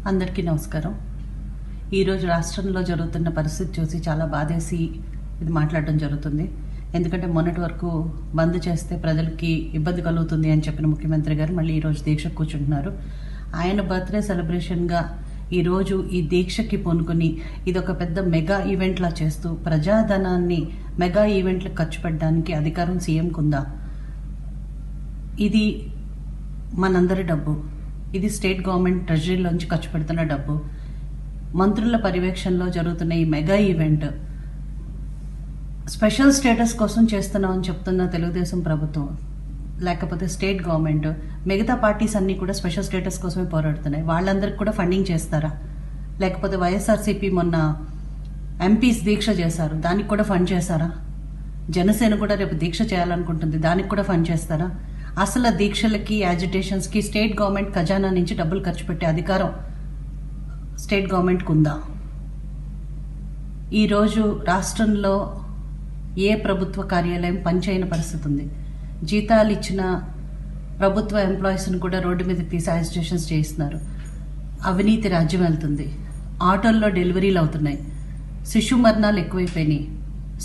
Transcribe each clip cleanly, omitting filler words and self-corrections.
అందరికీ నమస్కారం. ఈరోజు రాష్ట్రంలో జరుగుతున్న పరిస్థితి చూసి చాలా బాధేసి ఇది మాట్లాడడం జరుగుతుంది. ఎందుకంటే మొన్నటి వరకు బంద్ చేస్తే ప్రజలకి ఇబ్బంది కలుగుతుంది అని చెప్పిన ముఖ్యమంత్రి గారు మళ్ళీ ఈరోజు దీక్షకు కూర్చుంటున్నారు. ఆయన బర్త్డే సెలబ్రేషన్గా ఈరోజు ఈ దీక్షకి పూనుకొని ఇది ఒక పెద్ద మెగా ఈవెంట్లా చేస్తూ ప్రజాధనాన్ని మెగా ఈవెంట్లకు ఖర్చు పెట్టడానికి అధికారం సీఎంకు ఉందా? ఇది మనందరి డబ్బు. ఇది స్టేట్ గవర్నమెంట్ ట్రెజరీలోంచి ఖర్చు పెడుతున్న డబ్బు. మంత్రుల పర్యవేక్షణలో జరుగుతున్న ఈ మెగా ఈవెంట్ స్పెషల్ స్టేటస్ కోసం చేస్తున్నామని చెప్తున్న తెలుగుదేశం ప్రభుత్వం, లేకపోతే స్టేట్ గవర్నమెంట్, మిగతా పార్టీస్ అన్నీ కూడా స్పెషల్ స్టేటస్ కోసమే పోరాడుతున్నాయి. వాళ్ళందరికీ కూడా ఫండింగ్ చేస్తారా? లేకపోతే వైఎస్ఆర్సీపీ మొన్న ఎంపీస్ దీక్ష చేశారు, దానికి కూడా ఫండ్ చేస్తారా? జనసేన కూడా రేపు దీక్ష చేయాలనుకుంటుంది, దానికి కూడా ఫండ్ చేస్తారా? అసలు దీక్షలకి యాజిటేషన్స్కి స్టేట్ గవర్నమెంట్ ఖజానా నుంచి డబ్బులు ఖర్చు పెట్టే అధికారం స్టేట్ గవర్నమెంట్కి ఉందా? ఈరోజు రాష్ట్రంలో ఏ ప్రభుత్వ కార్యాలయం పనిచేయని పరిస్థితి ఉంది. జీతాలు ఇచ్చిన ప్రభుత్వ ఎంప్లాయీస్ని కూడా రోడ్డు మీద తీసి యాజిటేషన్స్ చేయిస్తున్నారు. అవినీతి రాజ్యం వెళ్తుంది. ఆటోల్లో డెలివరీలు అవుతున్నాయి. శిశు మరణాలు ఎక్కువైపోయినాయి.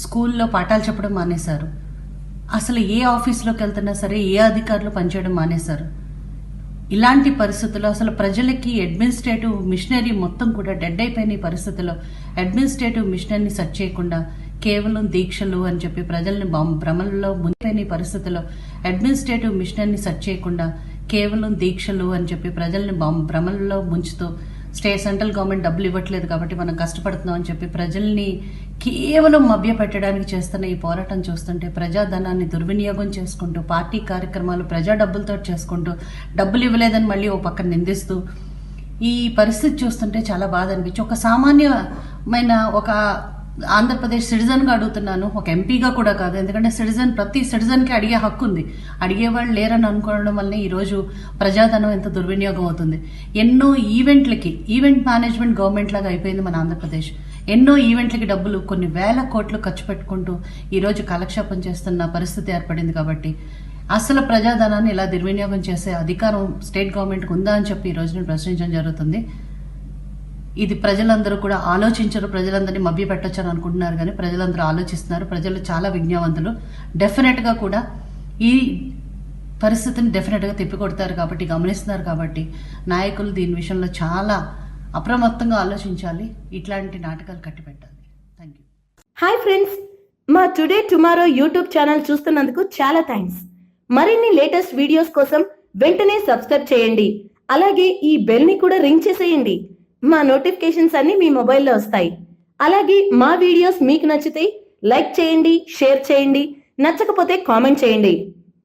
స్కూల్లో పాఠాలు చెప్పడం మానేశారు. అసలు ఏ ఆఫీస్లోకి వెళ్తున్నా సరే ఏ అధికారులు పనిచేయడం మానేశారు. ఇలాంటి పరిస్థితుల్లో అసలు ప్రజలకి అడ్మినిస్ట్రేటివ్ మిషనరీ మొత్తం కూడా డెడ్ అయిపోయిన పరిస్థితుల్లో అడ్మినిస్ట్రేటివ్ మిషనరీని సెర్చ్ చేయకుండా కేవలం దీక్షలు అని చెప్పి ప్రజల్ని భ్రమల్లో ముందుపోయిన పరిస్థితుల్లో అడ్మినిస్ట్రేటివ్ మిషనరీని సెర్చ్ చేయకుండా కేవలం దీక్షలు అని చెప్పి ప్రజల్ని భ్రమల్లో ముంచుతూ సెంట్రల్ గవర్నమెంట్ డబ్బులు ఇవ్వట్లేదు కాబట్టి మనం కష్టపడుతున్నాం అని చెప్పి ప్రజల్ని కేవలం మభ్యపెట్టడానికి చేస్తున్న ఈ పోరాటం చూస్తుంటే ప్రజాధనాన్ని దుర్వినియోగం చేసుకుంటూ పార్టీ కార్యక్రమాలు ప్రజా డబ్బులతో చేసుకుంటూ డబ్బులు ఇవ్వలేదని మళ్ళీ ఓ పక్కన నిందిస్తూ ఈ పరిస్థితి చూస్తుంటే చాలా బాధ అనిపించి ఒక సామాన్యమైన ఒక ఆంధ్రప్రదేశ్ సిటిజన్గా అడుగుతున్నాను, ఒక ఎంపీగా కూడా కాదు. ఎందుకంటే ప్రతి సిటిజన్కి అడిగే హక్కు ఉంది. అడిగేవాళ్ళు లేరని అనుకోవడం వల్లనే ఈరోజు ప్రజాధనం ఎంత దుర్వినియోగం అవుతుంది. ఎన్నో ఈవెంట్ మేనేజ్మెంట్ గవర్నమెంట్ లాగా అయిపోయింది మన ఆంధ్రప్రదేశ్. ఎన్నో ఈవెంట్లకి డబ్బులు కొన్ని వేల కోట్లు ఖర్చు పెట్టుకుంటూ ఈరోజు కాలక్షేపం చేస్తున్న పరిస్థితి ఏర్పడింది. కాబట్టి అసలు ప్రజాధనాన్ని ఇలా దుర్వినియోగం చేసే అధికారం స్టేట్ గవర్నమెంట్కి ఉందా అని చెప్పి ఈరోజు నేను ప్రశ్నించడం జరుగుతుంది. ఇది ప్రజలందరూ కూడా ఆలోచించరు, ప్రజలందరినీ మభ్య పెట్టొచ్చని అనుకుంటున్నారు, కానీ ప్రజలందరూ ఆలోచిస్తున్నారు. ప్రజలు చాలా విజ్ఞావంతులు. డెఫినెట్గా కూడా ఈ పరిస్థితిని డెఫినెట్గా తిప్పికొడతారు కాబట్టి, గమనిస్తున్నారు కాబట్టి నాయకులు దీని విషయంలో చాలా అప్రమత్తంగా ఆలోచించాలి. ఇట్లాంటి నాటకాలు కట్టిపెట్టాలి. Thank you. హాయ్ ఫ్రెండ్స్, మా టుడే టుమారో యూట్యూబ్ ఛానల్ చూస్తున్నందుకు చాలా థ్యాంక్స్. మరిన్ని లేటెస్ట్ వీడియోస్ కోసం వెంటనే సబ్స్క్రైబ్ చేయండి. అలాగే ఈ బెల్ ని కూడా రింగ్ చేసేయండి. మా నోటిఫికేషన్స్ అన్ని మీ మొబైల్లో వస్తాయి. అలాగే మా వీడియోస్ మీకు నచ్చితే లైక్ చేయండి, షేర్ చేయండి, నచ్చకపోతే కామెంట్ చేయండి.